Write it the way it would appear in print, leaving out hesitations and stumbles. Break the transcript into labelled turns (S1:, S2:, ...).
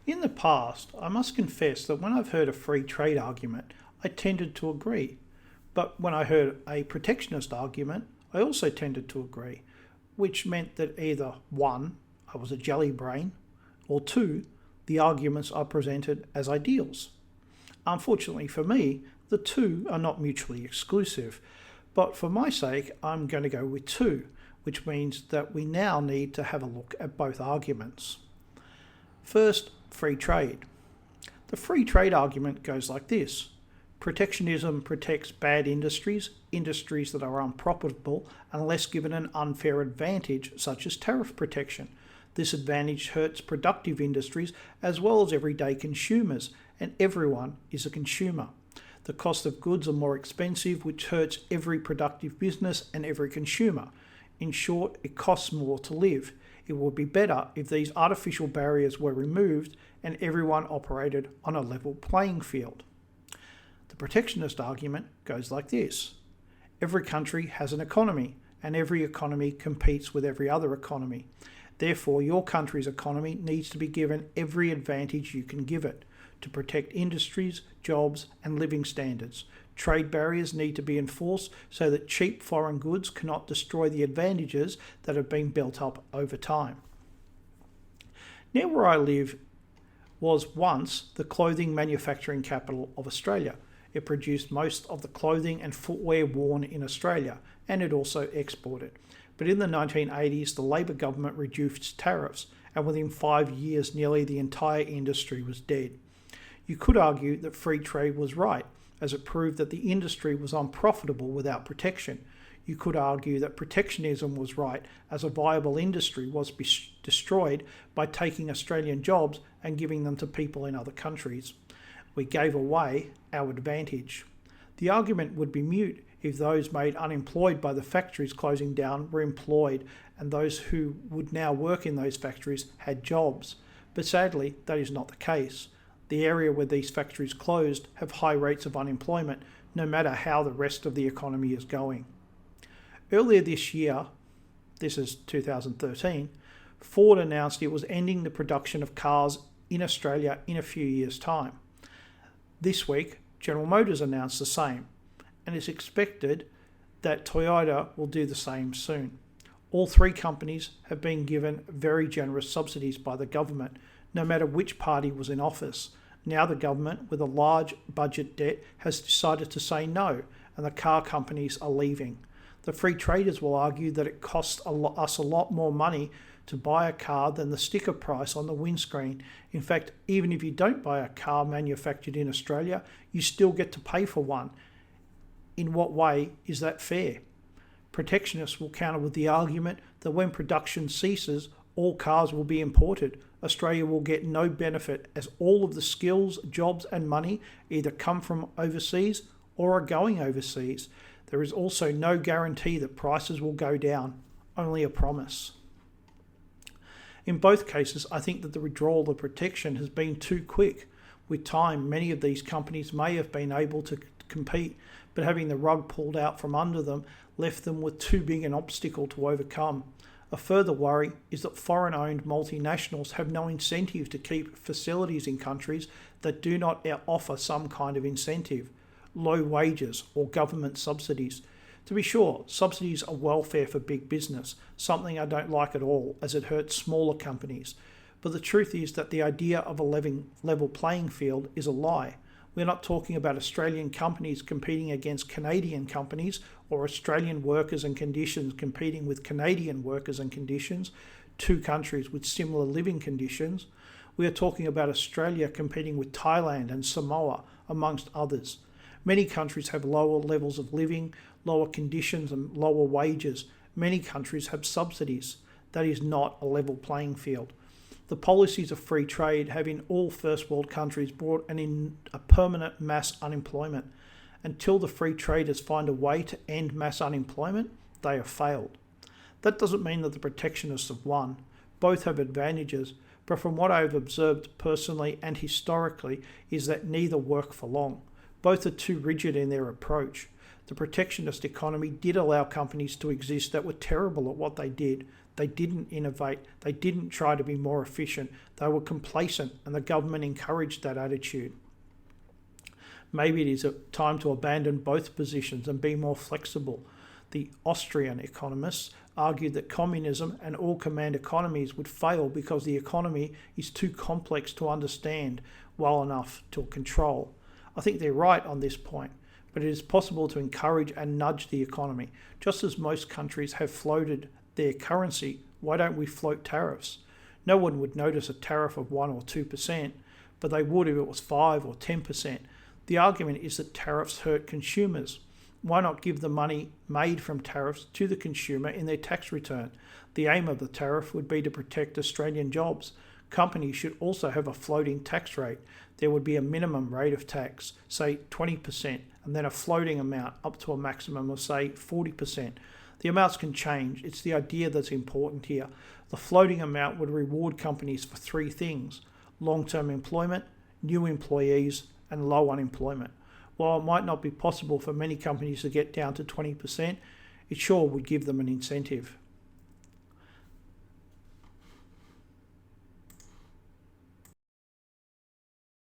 S1: In the past, I must confess that when I've heard a free trade argument, I tended to agree. But when I heard a protectionist argument, I also tended to agree, which meant that either one, I was a jelly brain, or two, the arguments are presented as ideals. Unfortunately for me, the two are not mutually exclusive, but for my sake, I'm going to go with two, which means that we now need to have a look at both arguments. First, free trade. The free trade argument goes like this. Protectionism protects bad industries, industries that are unprofitable, unless given an unfair advantage, such as tariff protection. This advantage hurts productive industries as well as everyday consumers, and everyone is a consumer. The cost of goods are more expensive, which hurts every productive business and every consumer. In short, it costs more to live. It would be better if these artificial barriers were removed and everyone operated on a level playing field. The protectionist argument goes like this. Every country has an economy, and every economy competes with every other economy. Therefore, your country's economy needs to be given every advantage you can give it to protect industries, jobs, and living standards. Trade barriers need to be enforced so that cheap foreign goods cannot destroy the advantages that have been built up over time. Near where I live was once the clothing manufacturing capital of Australia. It produced most of the clothing and footwear worn in Australia, and it also exported. But in the 1980s, the Labor government reduced tariffs, and within 5 years, nearly the entire industry was dead. You could argue that free trade was right, as it proved that the industry was unprofitable without protection. You could argue that protectionism was right, as a viable industry was destroyed by taking Australian jobs and giving them to people in other countries. We gave away our advantage. The argument would be moot if those made unemployed by the factories closing down were employed and those who would now work in those factories had jobs. But sadly, that is not the case. The area where these factories closed have high rates of unemployment, no matter how the rest of the economy is going. Earlier this year, this is 2013, Ford announced it was ending the production of cars in Australia in a few years' time. This week, General Motors announced the same, and it's expected that Toyota will do the same soon. All three companies have been given very generous subsidies by the government, no matter which party was in office. Now the government, with a large budget debt, has decided to say no, and the car companies are leaving. The free traders will argue that it costs us a lot more money to buy a car than the sticker price on the windscreen. In fact, even if you don't buy a car manufactured in Australia, you still get to pay for one. In what way is that fair? Protectionists will counter with the argument that when production ceases, all cars will be imported. Australia will get no benefit as all of the skills, jobs and money either come from overseas or are going overseas. There is also no guarantee that prices will go down, only a promise. In both cases, I think that the withdrawal of protection has been too quick. With time, many of these companies may have been able to compete, but having the rug pulled out from under them left them with too big an obstacle to overcome. A further worry is that foreign-owned multinationals have no incentive to keep facilities in countries that do not offer some kind of incentive, low wages or government subsidies. To be sure, subsidies are welfare for big business, something I don't like at all as it hurts smaller companies. But the truth is that the idea of a level playing field is a lie. We're not talking about Australian companies competing against Canadian companies or Australian workers and conditions competing with Canadian workers and conditions, two countries with similar living conditions. We are talking about Australia competing with Thailand and Samoa, amongst others. Many countries have lower levels of living, lower conditions and lower wages. Many countries have subsidies. That is not a level playing field. The policies of free trade have in all first world countries brought a permanent mass unemployment. Until the free traders find a way to end mass unemployment, they have failed. That doesn't mean that the protectionists have won. Both have advantages, but from what I have observed personally and historically is that neither work for long. Both are too rigid in their approach. The protectionist economy did allow companies to exist that were terrible at what they did. They didn't innovate. They didn't try to be more efficient. They were complacent, and the government encouraged that attitude. Maybe it is a time to abandon both positions and be more flexible. The Austrian economists argued that communism and all-command economies would fail because the economy is too complex to understand well enough to control. I think they're right on this point, but it is possible to encourage and nudge the economy. Just as most countries have floated their currency, why don't we float tariffs? No one would notice a tariff of 1 or 2%, but they would if it was 5 or 10%. The argument is that tariffs hurt consumers. Why not give the money made from tariffs to the consumer in their tax return? The aim of the tariff would be to protect Australian jobs. Companies should also have a floating tax rate. There would be a minimum rate of tax, say 20%, and then a floating amount up to a maximum of, say, 40%. The amounts can change. It's the idea that's important here. The floating amount would reward companies for 3 things: long-term employment, new employees, and low unemployment. While it might not be possible for many companies to get down to 20%, it sure would give them an incentive.